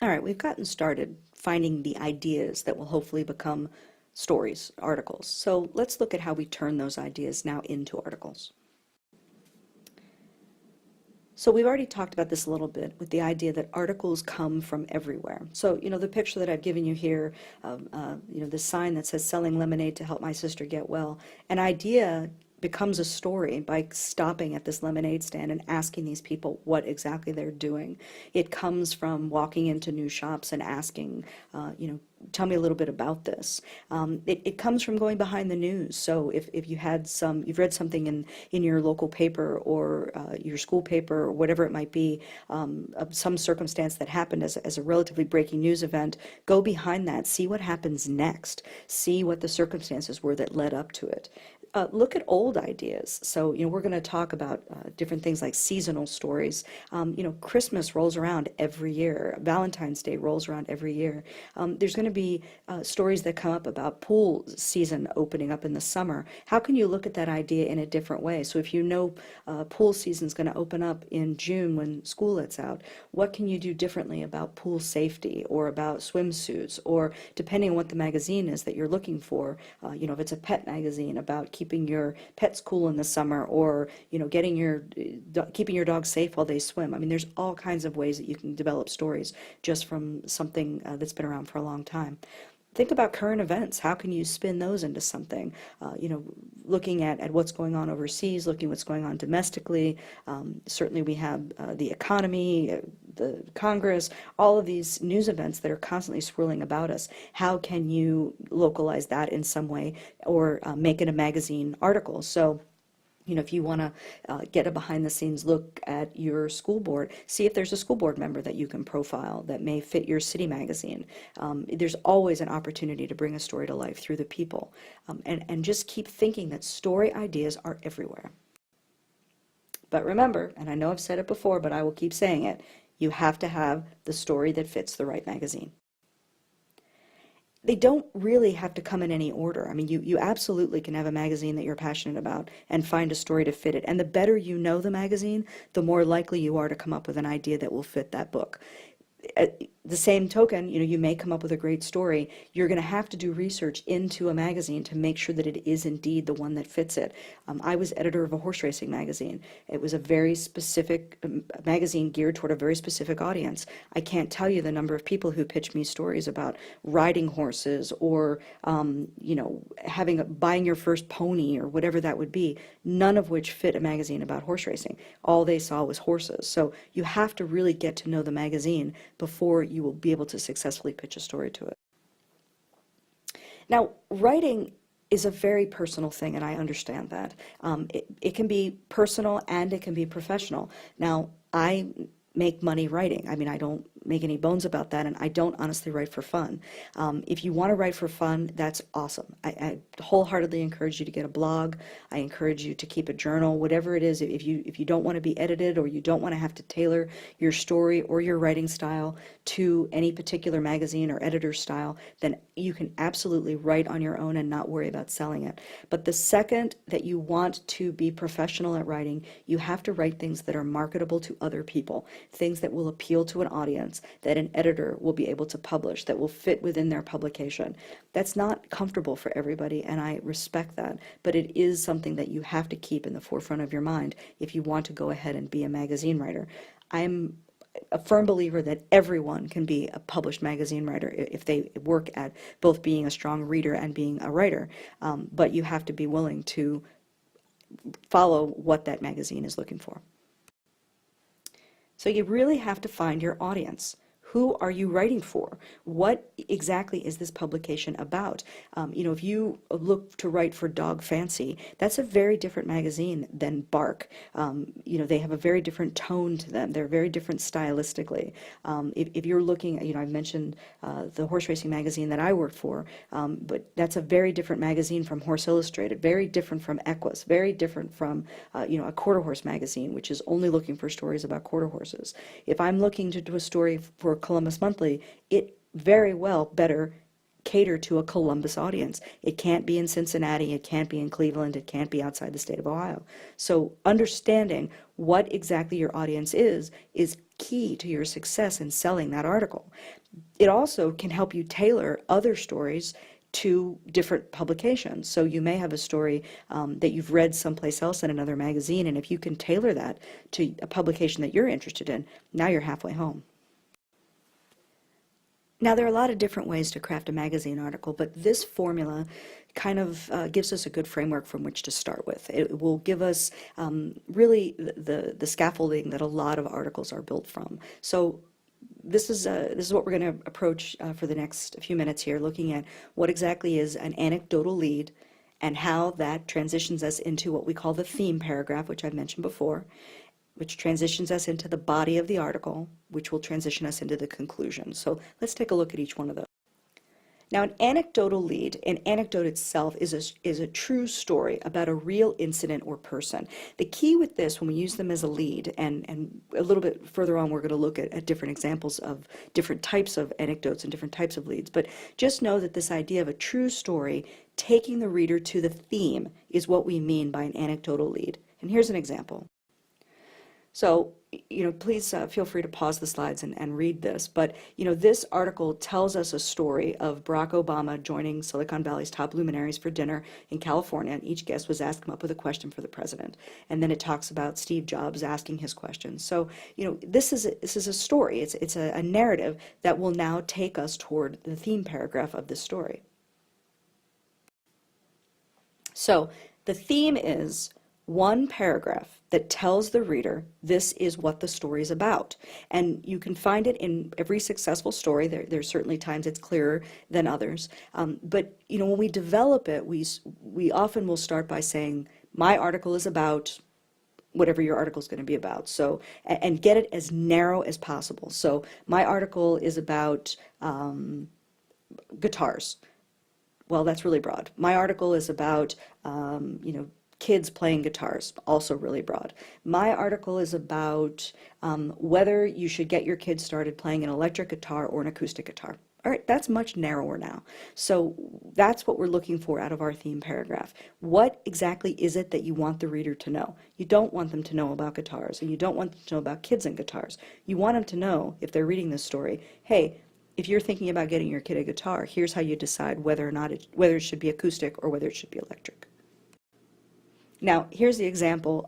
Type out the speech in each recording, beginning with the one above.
All right, we've gotten started finding the ideas that will hopefully become stories, articles. So let's look at how we turn those ideas now into articles. So we've already talked about this a little bit with the idea that articles come from everywhere. So, the picture that I've given you here, the sign that says selling lemonade to help my sister get well, an idea becomes a story by stopping at this lemonade stand and asking these people what exactly they're doing. It comes from walking into new shops and asking, tell me a little bit about this. It comes from going behind the news. So if you've read something in your local paper or your school paper or whatever it might be, of some circumstance that happened as a relatively breaking news event, go behind that, see what happens next, see what the circumstances were that led up to it. Look at old ideas. So, we're going to talk about different things like seasonal stories. Christmas rolls around every year. Valentine's Day rolls around every year. There's going to be stories that come up about pool season opening up in the summer. How can you look at that idea in a different way? So if pool season's going to open up in June when school lets out, what can you do differently about pool safety or about swimsuits, or depending on what the magazine is that you're looking for, if it's a pet magazine, about keeping your pets cool in the summer, or keeping your dog safe while they swim. I mean, there's all kinds of ways that you can develop stories just from something that's been around for a long time. Think about current events. How can you spin those into something? Looking at what's going on overseas, looking what's going on domestically. Certainly we have the economy, the Congress, all of these news events that are constantly swirling about us. How can you localize that in some way, or make it a magazine article? So, if you want to get a behind-the-scenes look at your school board, see if there's a school board member that you can profile that may fit your city magazine. There's always an opportunity to bring a story to life through the people. And just keep thinking that story ideas are everywhere. But remember, and I know I've said it before, but I will keep saying it, you have to have the story that fits the right magazine. They don't really have to come in any order. I mean, you absolutely can have a magazine that you're passionate about and find a story to fit it. And the better you know the magazine, the more likely you are to come up with an idea that will fit that book. At the same token, you may come up with a great story. You're going to have to do research into a magazine to make sure that it is indeed the one that fits it. I was editor of a horse racing magazine. It was a very specific magazine geared toward a very specific audience. I can't tell you the number of people who pitched me stories about riding horses, or buying your first pony, or whatever that would be, none of which fit a magazine about horse racing. All they saw was horses. So you have to really get to know the magazine before you will be able to successfully pitch a story to it. Now, writing is a very personal thing, and I understand that. It can be personal and it can be professional. Now, I make money writing. I mean, I don't make any bones about that, and I don't honestly write for fun. If you want to write for fun, that's awesome. I wholeheartedly encourage you to get a blog. I encourage you to keep a journal, whatever it is. If you don't want to be edited, or you don't want to have to tailor your story or your writing style to any particular magazine or editor's style, then you can absolutely write on your own and not worry about selling it. But the second that you want to be professional at writing, you have to write things that are marketable to other people, things that will appeal to an audience, that an editor will be able to publish, that will fit within their publication. That's not comfortable for everybody, and I respect that, but it is something that you have to keep in the forefront of your mind if you want to go ahead and be a magazine writer. I'm a firm believer that everyone can be a published magazine writer if they work at both being a strong reader and being a writer, but you have to be willing to follow what that magazine is looking for. So you really have to find your audience. Who are you writing for? What exactly is this publication about? If you look to write for Dog Fancy, that's a very different magazine than Bark. They have a very different tone to them. They're very different stylistically. If you're looking, I've mentioned the horse racing magazine that I work for, but that's a very different magazine from Horse Illustrated, very different from Equus, very different from, a quarter horse magazine, which is only looking for stories about quarter horses. If I'm looking to do a story for Columbus Monthly, it very well better cater to a Columbus audience. It can't be in Cincinnati, it can't be in Cleveland, it can't be outside the state of Ohio. So understanding what exactly your audience is key to your success in selling that article. It also can help you tailor other stories to different publications. So you may have a story that you've read someplace else in another magazine, and if you can tailor that to a publication that you're interested in, now you're halfway home. Now, there are a lot of different ways to craft a magazine article, but this formula kind of gives us a good framework from which to start with. It will give us really the scaffolding that a lot of articles are built from. So this is what we're going to approach for the next few minutes here, looking at what exactly is an anecdotal lead and how that transitions us into what we call the theme paragraph, which I've mentioned before, which transitions us into the body of the article, which will transition us into the conclusion. So let's take a look at each one of those. Now, an anecdotal lead, an anecdote itself is a true story about a real incident or person. The key with this, when we use them as a lead, and a little bit further on we're going to look at different examples of different types of anecdotes and different types of leads, but just know that this idea of a true story taking the reader to the theme is what we mean by an anecdotal lead. And here's an example. So, please feel free to pause the slides and read this. But, this article tells us a story of Barack Obama joining Silicon Valley's top luminaries for dinner in California, and each guest was asked to come up with a question for the president. And then it talks about Steve Jobs asking his questions. So, this is a story. It's a narrative that will now take us toward the theme paragraph of this story. So, the theme is one paragraph that tells the reader this is what the story is about. And you can find it in every successful story. There's certainly times it's clearer than others. But when we develop it, we often will start by saying, my article is about whatever your article is going to be about. So, and get it as narrow as possible. So my article is about guitars. Well, that's really broad. My article is about, kids playing guitars, also really broad. My article is about whether you should get your kids started playing an electric guitar or an acoustic guitar. All right, that's much narrower now. So that's what we're looking for out of our theme paragraph. What exactly is it that you want the reader to know? You don't want them to know about guitars, and you don't want them to know about kids and guitars. You want them to know, if they're reading this story, hey, if you're thinking about getting your kid a guitar, here's how you decide whether it should be acoustic or whether it should be electric. Now, here's the example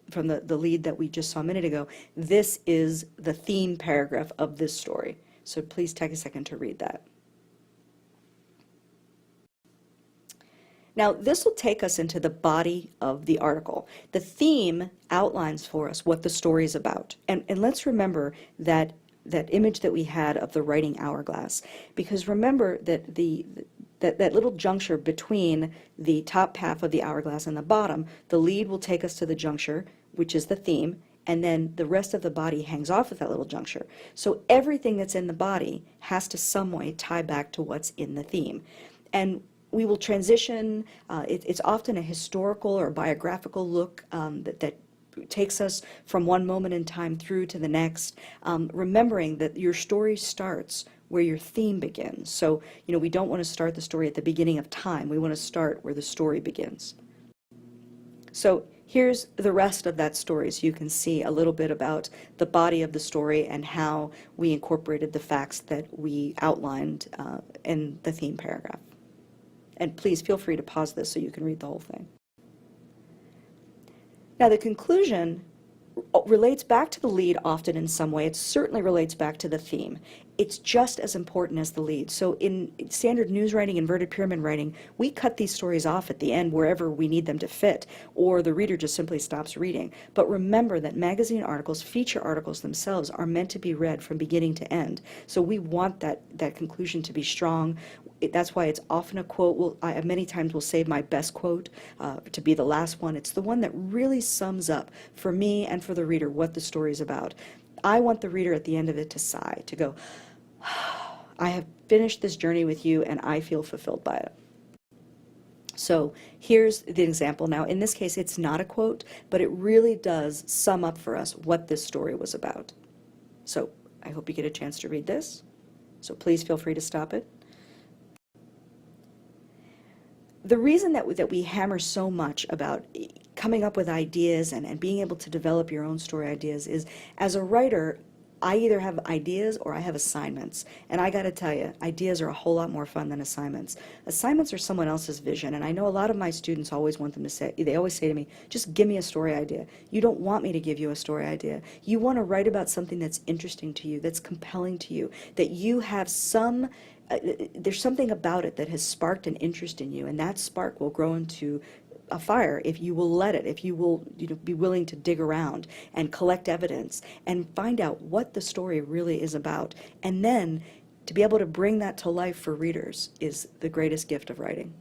from the lead that we just saw a minute ago. This is the theme paragraph of this story. So please take a second to read that. Now, this will take us into the body of the article. The theme outlines for us what the story is about. And let's remember that image that we had of the writing hourglass, because remember that that little juncture between the top half of the hourglass and the bottom, the lead will take us to the juncture, which is the theme, and then the rest of the body hangs off at that little juncture. So everything that's in the body has to some way tie back to what's in the theme. And we will transition, it's often a historical or biographical look that takes us from one moment in time through to the next, remembering that your story starts where your theme begins. So, we don't want to start the story at the beginning of time. We want to start where the story begins. So here's the rest of that story, so you can see a little bit about the body of the story and how we incorporated the facts that we outlined in the theme paragraph. And please feel free to pause this so you can read the whole thing. Now, the conclusion relates back to the lead often in some way. It certainly relates back to the theme. It's just as important as the lead. So in standard news writing, inverted pyramid writing, we cut these stories off at the end wherever we need them to fit, or the reader just simply stops reading. But remember that magazine articles, feature articles themselves, are meant to be read from beginning to end. So we want that conclusion to be strong. That's why it's often a quote. I many times will save my best quote to be the last one. It's the one that really sums up for me and for the reader what the story is about. I want the reader at the end of it to sigh, to go, I have finished this journey with you and I feel fulfilled by it. So here's the example. Now, in this case, it's not a quote, but it really does sum up for us what this story was about. So I hope you get a chance to read this. So please feel free to stop it. the reason that we hammer so much about coming up with ideas and being able to develop your own story ideas is, as a writer, I either have ideas or I have assignments. And I got to tell you, ideas are a whole lot more fun than assignments. Assignments are someone else's vision. And I know a lot of my students always want them to say, they always say to me, just give me a story idea. You don't want me to give you a story idea. You want to write about something that's interesting to you, that's compelling to you, that you have some there's something about it that has sparked an interest in you, and that spark will grow into a fire if you will let it, if you will, be willing to dig around and collect evidence and find out what the story really is about. And then to be able to bring that to life for readers is the greatest gift of writing.